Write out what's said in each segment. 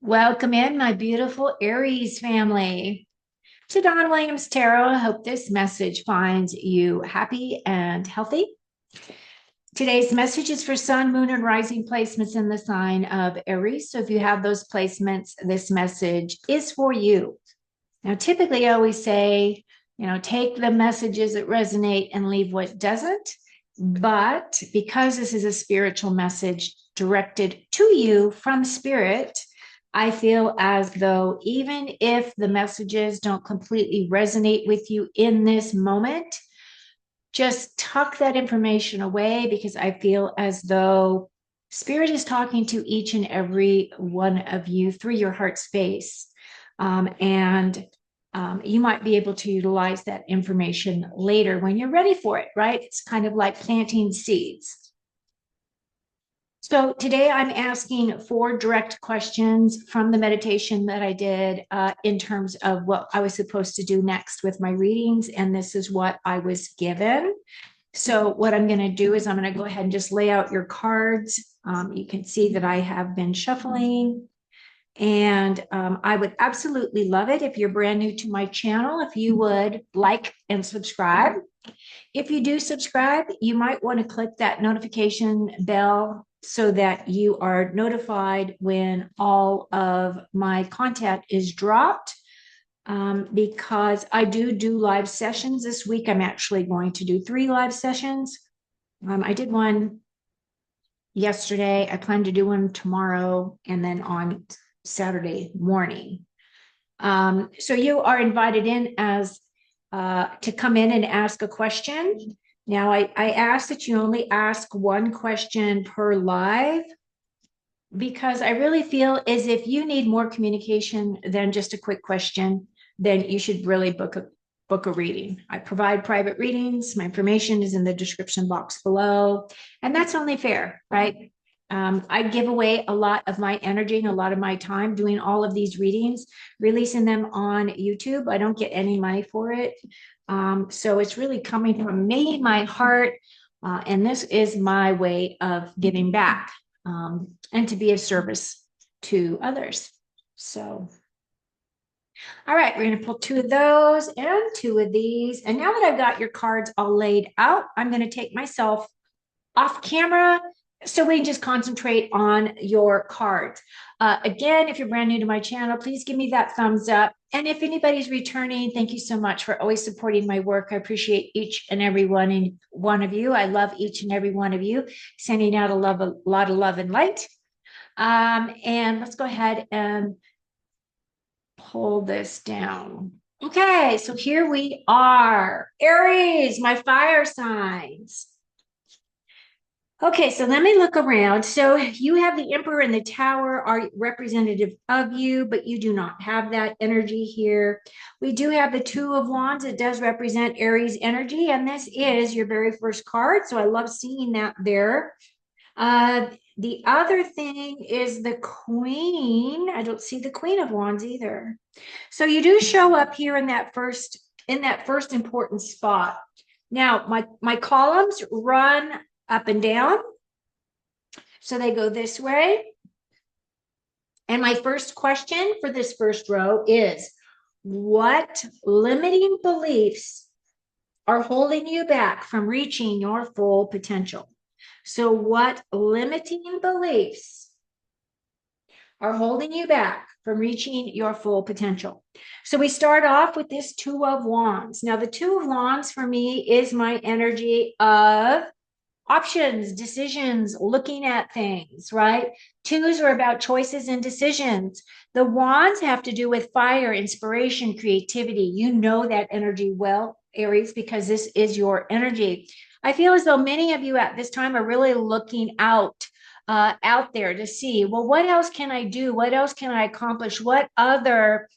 Welcome in, my beautiful Aries family, to Don Williams Tarot. I hope this message finds you happy and healthy. Today's message is for sun, moon, and rising placements in the sign of Aries. So if you have those placements, this message is for you. Now, typically, I always say, take the messages that resonate and leave what doesn't. But because this is a spiritual message directed to you from spirit, I feel as though even if the messages don't completely resonate with you in this moment, just tuck that information away because I feel as though spirit is talking to each and every one of you through your heart space. And you might be able to utilize that information later when you're ready for it, right? It's kind of like planting seeds. So today I'm asking 4 direct questions from the meditation that I did in terms of what I was supposed to do next with my readings. And this is what I was given. So what I'm going to do is I'm going to go ahead and just lay out your cards. You can see that I have been shuffling. And I would absolutely love it if you're brand new to my channel, if you would like and subscribe. If you do subscribe, you might want to click that notification bell so that you are notified when all of my content is dropped. Because I do live sessions this week. I'm actually going to do 3 live sessions. I did one yesterday. I plan to do one tomorrow and then on Saturday morning. So you are invited in as to come in and ask a question. Now, I ask that you only ask 1 question per live because I really feel as if you need more communication than just a quick question, then you should really book a reading. I provide private readings. My information is in the description box below, and that's only fair, right? I give away a lot of my energy and a lot of my time doing all of these readings, releasing them on YouTube. I don't get any money for it. So it's really coming from me, my heart, and this is my way of giving back and to be of service to others. So, all right, we're going to pull 2 of those and 2 of these. And now that I've got your cards all laid out, I'm going to take myself off camera so we can just concentrate on your cards. Again, if you're brand new to my channel, please give me that thumbs up. And if anybody's returning, thank you so much for always supporting my work. I appreciate each and every one of you. I love each and every one of you. Sending out a lot of love and light. And let's go ahead and pull this down. Okay, so here we are. Aries, my fire signs. Okay, so let me look around. So you have the Emperor and the Tower are representative of you, but you do not have that energy here. We do have the 2 of Wands. It does represent Aries energy, and this is your very first card. So I love seeing that there. The other thing is the Queen. I don't see the Queen of Wands either. So you do show up here in that first important spot. Now, my columns run up and down. So they go this way. And my first question for this first row is, what limiting beliefs are holding you back from reaching your full potential? So what limiting beliefs are holding you back from reaching your full potential? So we start off with this 2 of Wands. Now, the 2 of Wands for me is my energy of options, decisions, looking at things, right? 2s are about choices and decisions. The Wands have to do with fire, inspiration, creativity. You know that energy well, Aries, because this is your energy. I feel as though many of you at this time are really looking out there to see, well, what else can I do? What else can I accomplish? What other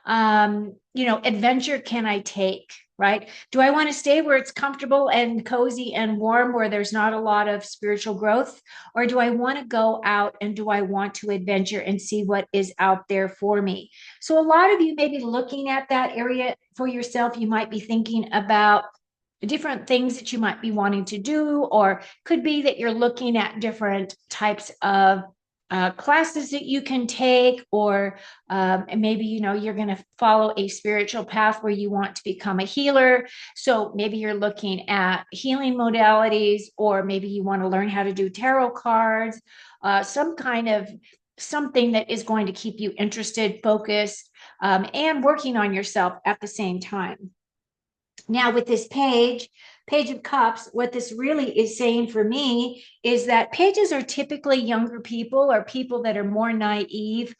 adventure can I take, right? Do I want to stay where it's comfortable and cozy and warm, where there's not a lot of spiritual growth? Or do I want to go out and do I want to adventure and see what is out there for me? So a lot of you may be looking at that area for yourself. You might be thinking about different things that you might be wanting to do, or could be that you're looking at different types of classes that you can take, or maybe, you're going to follow a spiritual path where you want to become a healer. So maybe you're looking at healing modalities, or maybe you want to learn how to do tarot cards, some kind of something that is going to keep you interested, focused, and working on yourself at the same time. Now, with this page of cups, what this really is saying for me is that pages are typically younger people, or people that are more naive,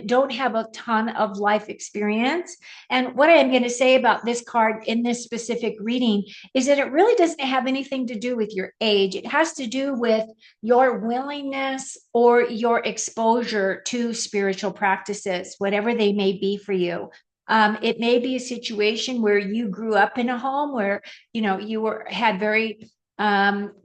don't have a ton of life experience. And what I am going to say about this card in this specific reading is that it really doesn't have anything to do with your age. It has to do with your willingness or your exposure to spiritual practices, whatever they may be for you. It may be a situation where you grew up in a home where, you had very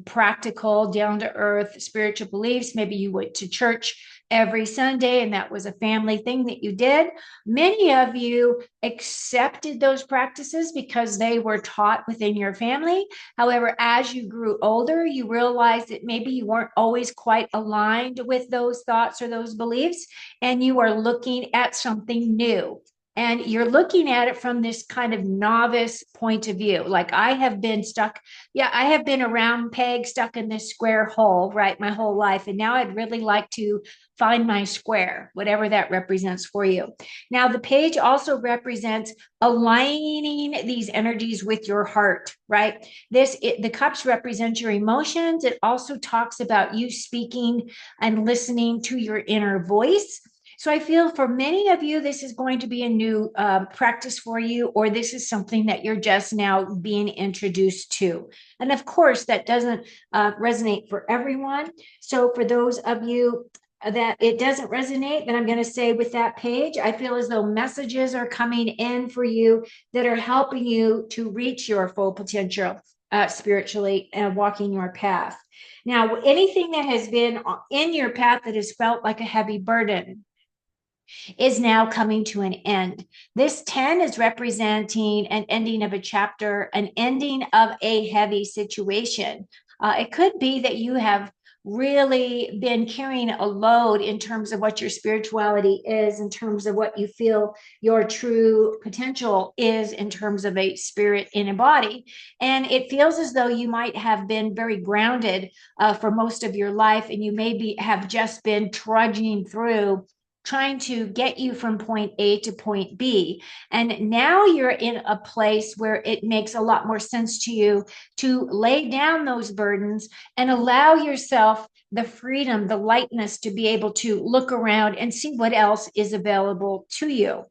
practical, down to earth spiritual beliefs. Maybe you went to church every Sunday and that was a family thing that you did. Many of you accepted those practices because they were taught within your family. However, as you grew older, you realized that maybe you weren't always quite aligned with those thoughts or those beliefs, and you are looking at something new. And you're looking at it from this kind of novice point of view. Like, I have been a round peg stuck in this square hole, right, my whole life. And now I'd really like to find my square, whatever that represents for you. Now, the page also represents aligning these energies with your heart, right? The cups represent your emotions. It also talks about you speaking and listening to your inner voice. So I feel for many of you, this is going to be a new practice for you, or this is something that you're just now being introduced to. And of course, that doesn't resonate for everyone. So for those of you that it doesn't resonate, then I'm going to say with that page, I feel as though messages are coming in for you that are helping you to reach your full potential spiritually and walking your path. Now, anything that has been in your path that has felt like a heavy burden is now coming to an end. This 10 is representing an ending of a chapter, an ending of a heavy situation. It could be that you have really been carrying a load in terms of what your spirituality is, in terms of what you feel your true potential is, in terms of a spirit in a body. And it feels as though you might have been very grounded for most of your life, and you maybe have just been trudging through, trying to get you from point A to point B. And now you're in a place where it makes a lot more sense to you to lay down those burdens and allow yourself the freedom, the lightness to be able to look around and see what else is available to you.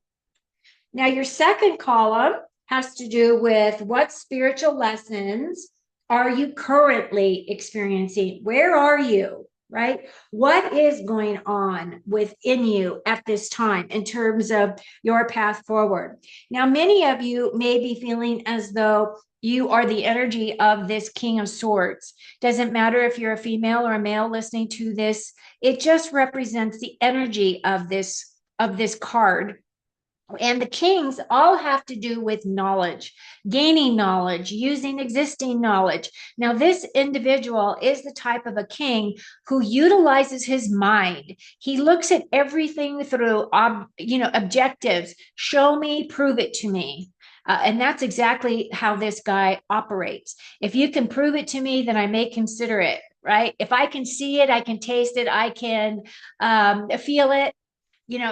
Now, your second column has to do with what spiritual lessons are you currently experiencing? Where are you? Right? What is going on within you at this time in terms of your path forward? Now, many of you may be feeling as though you are the energy of this King of Swords. Doesn't matter if you're a female or a male listening to this, it just represents the energy of this card. And the kings all have to do with knowledge, gaining knowledge, using existing knowledge. Now, this individual is the type of a king who utilizes his mind. He looks at everything through, objectives. Show me, prove it to me. And that's exactly how this guy operates. If you can prove it to me, then I may consider it, right? If I can see it, I can taste it, I can feel it.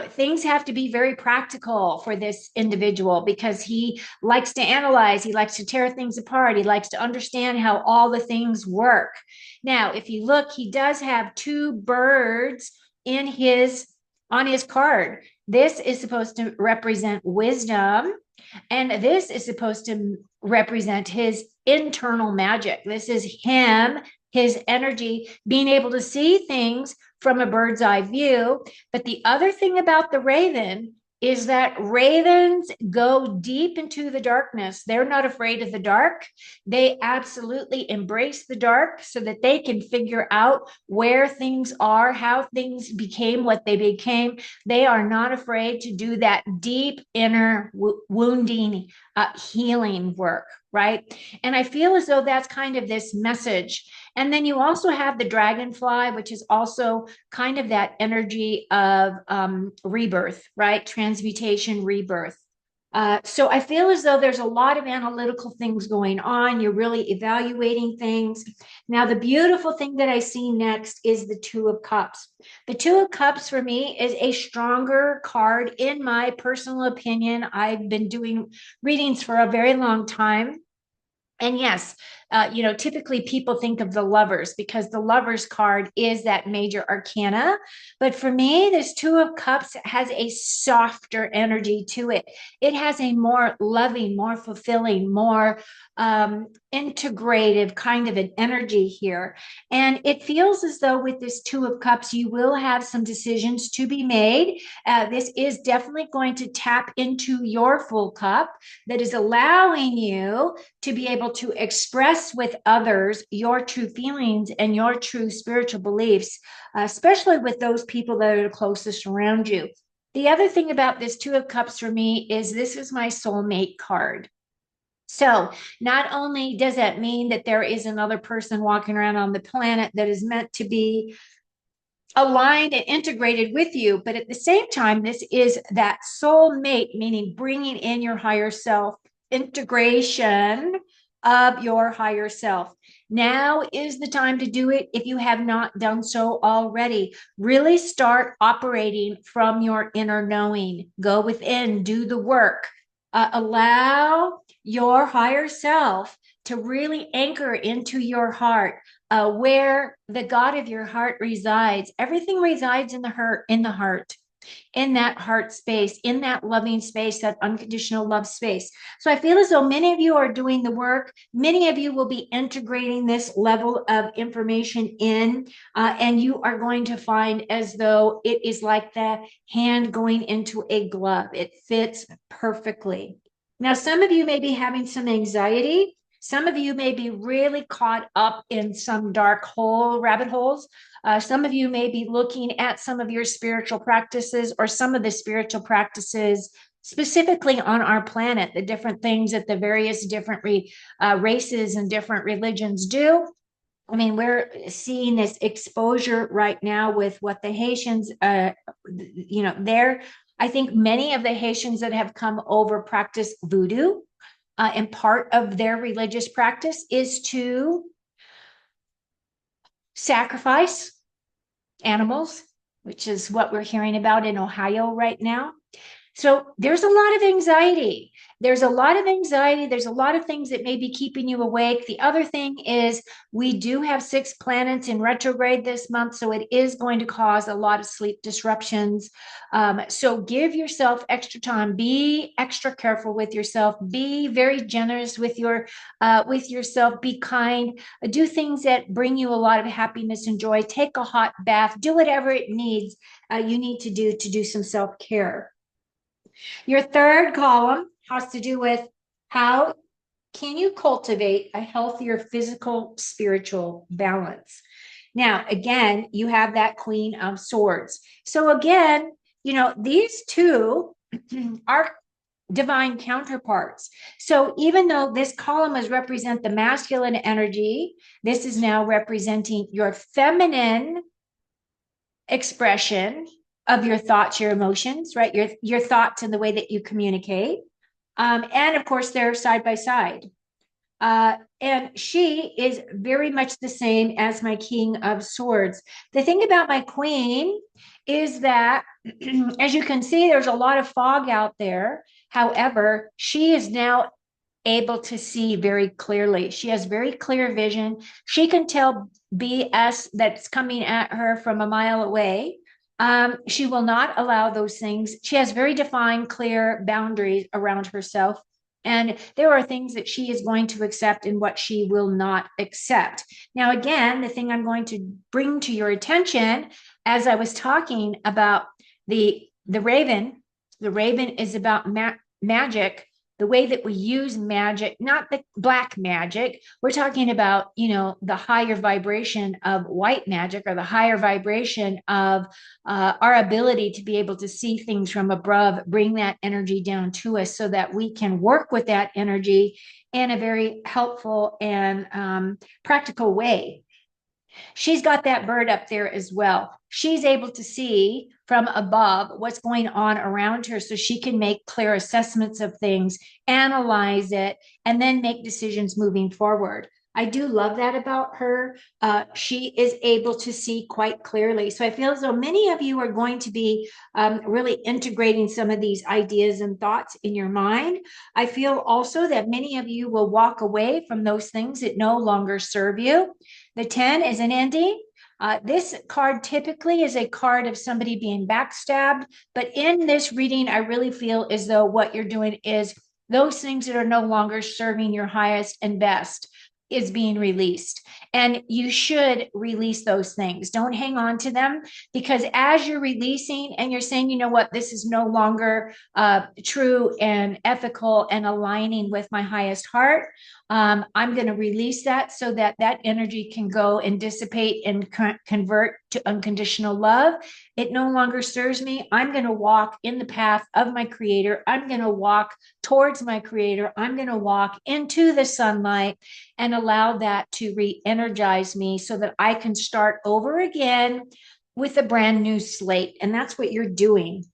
Things have to be very practical for this individual because he likes to analyze, he likes to tear things apart, he likes to understand how all the things work. Now, if you look, he does have two birds on his card. This is supposed to represent wisdom, and this is supposed to represent his internal magic. This is him, his energy, being able to see things from a bird's eye view. But the other thing about the raven is that ravens go deep into the darkness. They're not afraid of the dark. They absolutely embrace the dark so that they can figure out where things are, how things became what they became. They are not afraid to do that deep inner wounding, healing work, right? And I feel as though that's kind of this message. And then you also have the dragonfly, which is also kind of that energy of rebirth, right? Transmutation, rebirth. So I feel as though there's a lot of analytical things going on. You're really evaluating things. Now, the beautiful thing that I see next is the Two of Cups. The Two of Cups for me is a stronger card, in my personal opinion. I've been doing readings for a very long time. And yes, typically people think of the lovers because the lovers card is that major arcana. But for me, this Two of Cups has a softer energy to it. It has a more loving, more fulfilling, more integrative kind of an energy here. And it feels as though with this Two of Cups, you will have some decisions to be made. This is definitely going to tap into your full cup that is allowing you to be able to express with others your true feelings and your true spiritual beliefs, especially with those people that are the closest around you. The other thing about this Two of Cups for me is this is my soulmate card. So, not only does that mean that there is another person walking around on the planet that is meant to be aligned and integrated with you, but at the same time, this is that soul mate, meaning bringing in your higher self, integration of your higher self. Now is the time to do it if you have not done so already. Really start operating from your inner knowing. Go within, do the work. Allow your higher self to really anchor into your heart, where the God of your heart resides. Everything resides in the heart, in that heart space, in that loving space, that unconditional love space. So I feel as though many of you are doing the work. Many of you will be integrating this level of information in, and you are going to find as though it is like the hand going into a glove. It fits perfectly. Now, some of you may be having some anxiety. Some of you may be really caught up in some dark hole, rabbit holes. Some of you may be looking at some of your spiritual practices or some of the spiritual practices specifically on our planet, the different things that the various different races and different religions do. I mean, we're seeing this exposure right now with what the Haitians, they're, I think many of the Haitians that have come over practice voodoo. And part of their religious practice is to sacrifice animals, which is what we're hearing about in Ohio right now. So there's a lot of anxiety. There's a lot of anxiety. There's a lot of things that may be keeping you awake. The other thing is we do have 6 planets in retrograde this month, so it is going to cause a lot of sleep disruptions. So give yourself extra time. Be extra careful with yourself. Be very generous with yourself. Be kind. Do things that bring you a lot of happiness and joy. Take a hot bath. Do whatever it needs you need to do some self-care. Your third column has to do with how can you cultivate a healthier physical, spiritual balance. Now, again, you have that Queen of Swords. So again, these two are divine counterparts. So even though this column is represent the masculine energy, this is now representing your feminine expression of your thoughts, your emotions, right? Your thoughts and the way that you communicate. And of course, they're side by side. And she is very much the same as my King of Swords. The thing about my Queen is that, as you can see, there's a lot of fog out there. However, she is now able to see very clearly. She has very clear vision. She can tell BS that's coming at her from a mile away. She will not allow those things. She has very defined, clear boundaries around herself. And there are things that she is going to accept and what she will not accept. Now, again, the thing I'm going to bring to your attention as I was talking about the raven is about magic, the way that we use magic, not the black magic. We're talking about, the higher vibration of white magic, or the higher vibration of our ability to be able to see things from above, bring that energy down to us so that we can work with that energy in a very helpful and practical way. She's got that bird up there as well. She's able to see from above what's going on around her so she can make clear assessments of things, analyze it, and then make decisions moving forward. I do love that about her. She is able to see quite clearly. So I feel as though many of you are going to be really integrating some of these ideas and thoughts in your mind. I feel also that many of you will walk away from those things that no longer serve you. The 10 is an ending. This card typically is a card of somebody being backstabbed, but in this reading, I really feel as though what you're doing is those things that are no longer serving your highest and best is being released. And you should release those things. Don't hang on to them, because as you're releasing and you're saying, you know what, this is no longer true and ethical and aligning with my highest heart, I'm going to release that so that that energy can go and dissipate and convert to unconditional love. It no longer serves me. I'm going to walk in the path of my creator. I'm going to walk towards my creator. I'm going to walk into the sunlight and allow that to re-energize me so that I can start over again with a brand new slate. And that's what you're doing.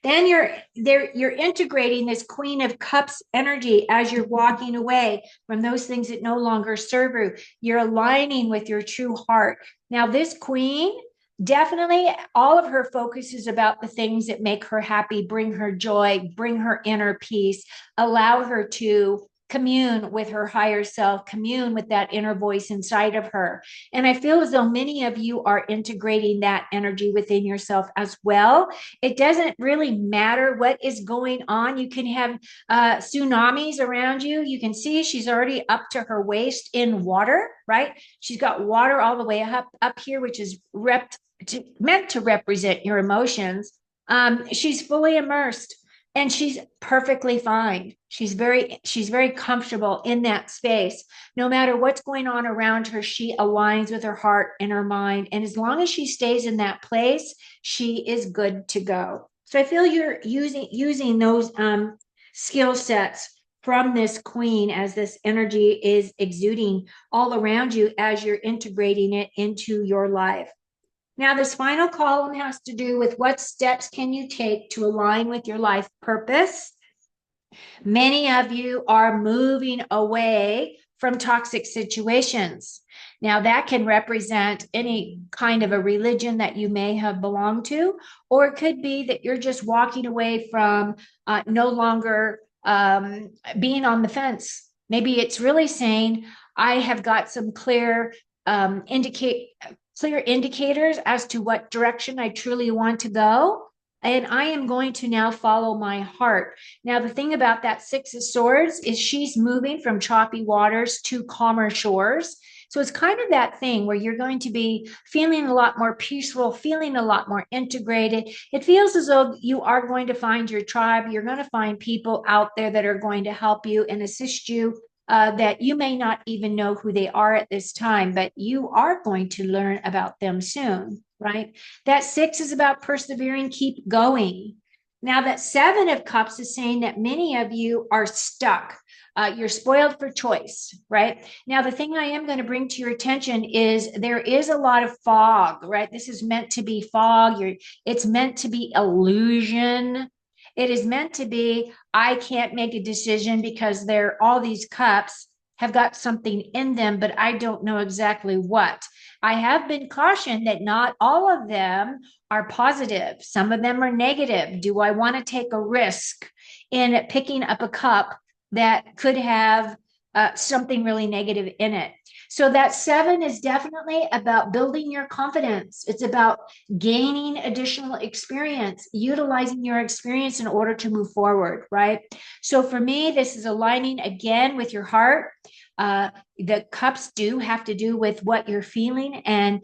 Then you're integrating this Queen of Cups energy as you're walking away from those things that no longer serve you. You're aligning with your true heart. Now, this Queen, definitely all of her focus is about the things that make her happy, bring her joy, bring her inner peace, allow her to commune with her higher self, commune with that inner voice inside of her. And I feel as though many of you are integrating that energy within yourself as well. It doesn't really matter what is going on. You can have tsunamis around you. You can see she's already up to her waist in water, right? She's got water all the way up here, which is meant to represent your emotions. She's fully immersed and she's perfectly fine. She's very comfortable in that space. No matter what's going on around her, she aligns with her heart and her mind. And as long as she stays in that place, she is good to go. So I feel you're using those skill sets from this Queen as this energy is exuding all around you as you're integrating it into your life. Now, this final column has to do with what steps can you take to align with your life purpose. Many of you are moving away from toxic situations. Now, that can represent any kind of a religion that you may have belonged to, or it could be that you're just walking away from no longer being on the fence. Maybe it's really saying, I have got some clear indicators as to what direction I truly want to go. And I am going to now follow my heart. Now, the thing about that Six of Swords is she's moving from choppy waters to calmer shores. So it's kind of that thing where you're going to be feeling a lot more peaceful, feeling a lot more integrated. It feels as though you are going to find your tribe. You're going to find people out there that are going to help you and assist you, that you may not even know who they are at this time, but you are going to learn about them soon, right? That 6 is about persevering, keep going. Now, that 7 of Cups is saying that many of you are stuck. You're spoiled for choice, right? Now, the thing I am going to bring to your attention is there is a lot of fog, right? This is meant to be fog. It's meant to be illusion. It is meant to be, I can't make a decision because all these cups have got something in them, but I don't know exactly what. I have been cautioned that not all of them are positive. Some of them are negative. Do I want to take a risk in picking up a cup that could have something really negative in it? So that 7 is definitely about building your confidence. It's about gaining additional experience, utilizing your experience in order to move forward, right? So for me, this is aligning again with your heart. The cups do have to do with what you're feeling. And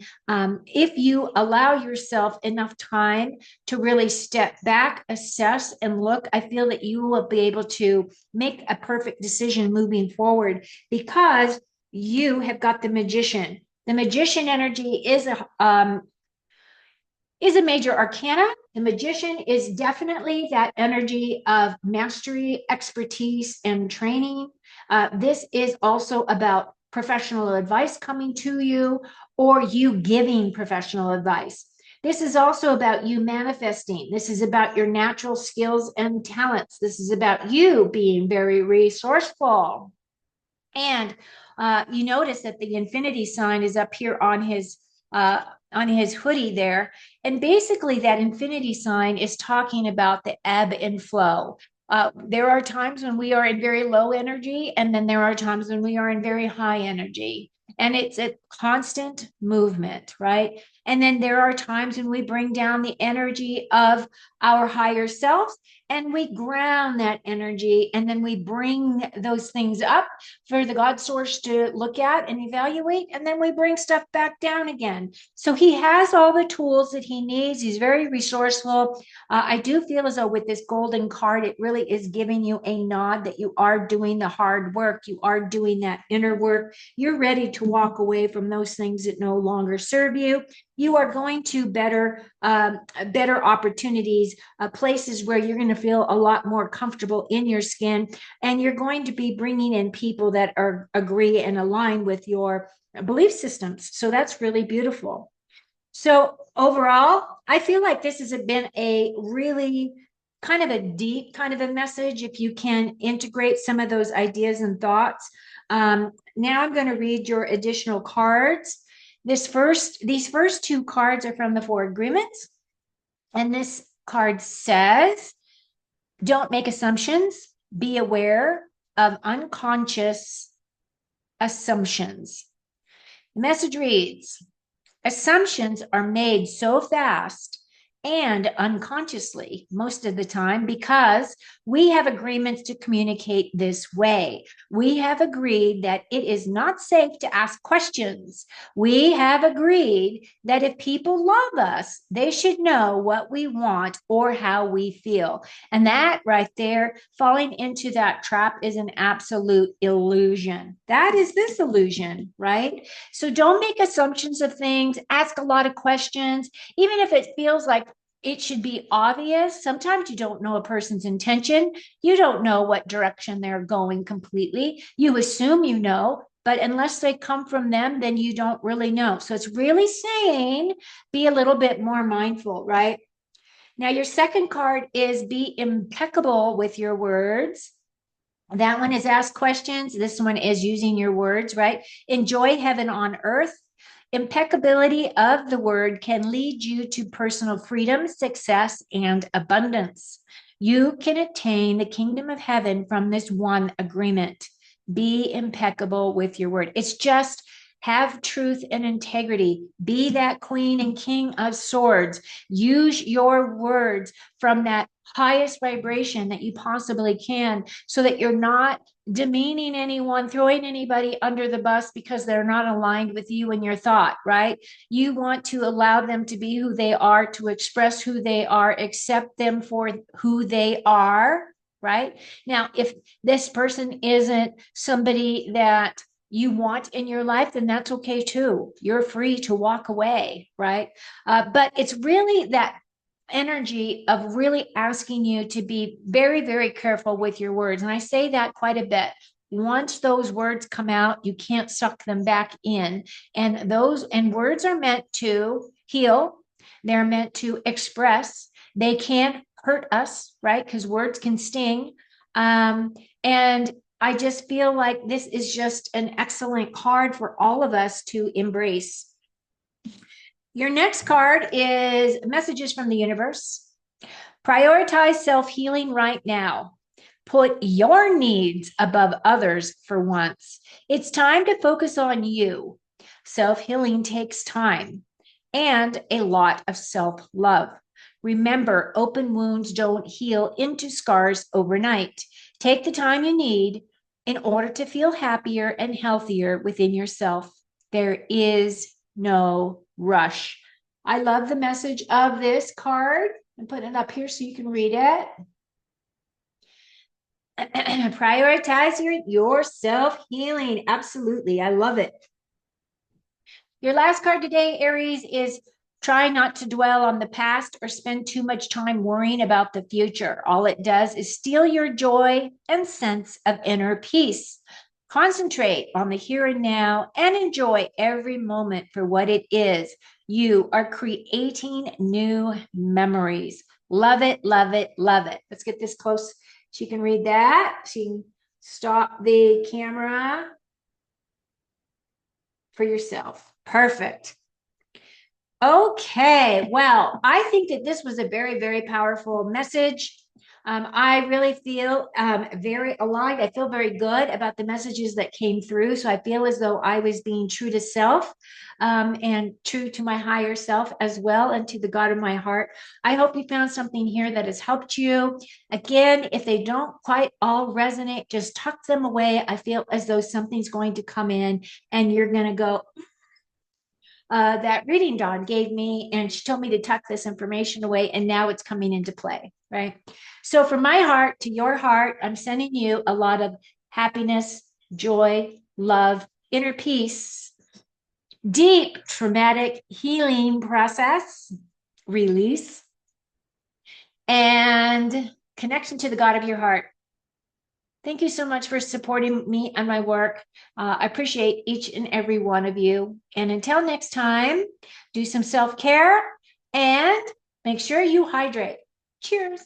if you allow yourself enough time to really step back, assess, and look, I feel that you will be able to make a perfect decision moving forward, because you have got the Magician. The Magician energy is a major arcana. The Magician is definitely that energy of mastery, expertise, and training. This is also about professional advice coming to you or you giving professional advice. This is also about you manifesting. This is about your natural skills and talents. This is about you being very resourceful. And you notice that the infinity sign is up here on his hoodie there. And basically that infinity sign is talking about the ebb and flow. There are times when we are in very low energy, and then there are times when we are in very high energy. And it's a constant movement, right? And then there are times when we bring down the energy of our higher selves and we ground that energy, and then we bring those things up for the God source to look at and evaluate, and then we bring stuff back down again. So he has all the tools that he needs. He's very resourceful. I do feel as though with this golden card, it really is giving you a nod that you are doing the hard work. You are doing that inner work. You're ready to walk away from those things that no longer serve you. You are going to better opportunities, places where you're going to feel a lot more comfortable in your skin, and you're going to be bringing in people that agree and align with your belief systems. So that's really beautiful. So overall, I feel like this has been a really kind of a deep kind of a message if you can integrate some of those ideas and thoughts. Now I'm going to read your additional cards. These first two cards are from the Four Agreements. And this card says, don't make assumptions. Be aware of unconscious assumptions. The message reads, assumptions are made so fast and unconsciously most of the time because we have agreements to communicate this way. We have agreed that it is not safe to ask questions. We have agreed that if people love us, they should know what we want or how we feel. And that right there, falling into that trap is an absolute illusion. That is this illusion, right? So don't make assumptions of things. Ask a lot of questions, even if it feels like it should be obvious. Sometimes you don't know a person's intention. You don't know what direction they're going completely. You assume you know, but unless they come from them, then you don't really know. So it's really saying be a little bit more mindful, right? Now, your second card is be impeccable with your words. That one is ask questions. This one is using your words, right? Enjoy heaven on earth. Impeccability of the word can lead you to personal freedom, success, and abundance. You can attain the kingdom of heaven from this one agreement. Be impeccable with your word. It's just have truth and integrity. Be that queen and king of swords. Use your words from that highest vibration that you possibly can so that you're not demeaning anyone, throwing anybody under the bus because they're not aligned with you and your thought, right? You want to allow them to be who they are, to express who they are, accept them for who they are, right? Now, if this person isn't somebody that you want in your life, then that's okay too. You're free to walk away, right? But it's really that energy of really asking you to be very, very careful with your words. And I say that quite a bit. Once those words come out, you can't suck them back in. And words are meant to heal. They're meant to express. They can't hurt us, right? Because words can sting. And I just feel like this is just an excellent card for all of us to embrace. Your next card is messages from the universe. Prioritize self-healing right now. Put your needs above others for once. It's time to focus on you. Self-healing takes time and a lot of self-love. Remember, open wounds don't heal into scars overnight. Take the time you need in order to feel happier and healthier within yourself. There is no rush. I love the message of this card. I'm putting it up here so you can read it. Prioritize your self-healing. Absolutely. I love it. Your last card today, Aries, is try not to dwell on the past or spend too much time worrying about the future. All it does is steal your joy and sense of inner peace. Concentrate on the here and now and enjoy every moment for what it is. You are creating new memories. Love it, love it, love it. Let's get this close. She can read that. She can stop the camera for yourself. Perfect. Okay, well, I think that this was a very, very powerful message. I really feel very aligned. I feel very good about the messages that came through. So I feel as though I was being true to self and true to my higher self as well, and to the God of my heart. I hope you found something here that has helped you. Again, if they don't quite all resonate, just tuck them away. I feel as though something's going to come in and you're going to go, that reading Dawn gave me, and she told me to tuck this information away, and now it's coming into play, right? So from my heart to your heart, I'm sending you a lot of happiness, joy, love, inner peace, deep traumatic healing process, release, and connection to the God of your heart. Thank you so much for supporting me and my work. I appreciate each and every one of you. And until next time, do some self-care and make sure you hydrate. Cheers.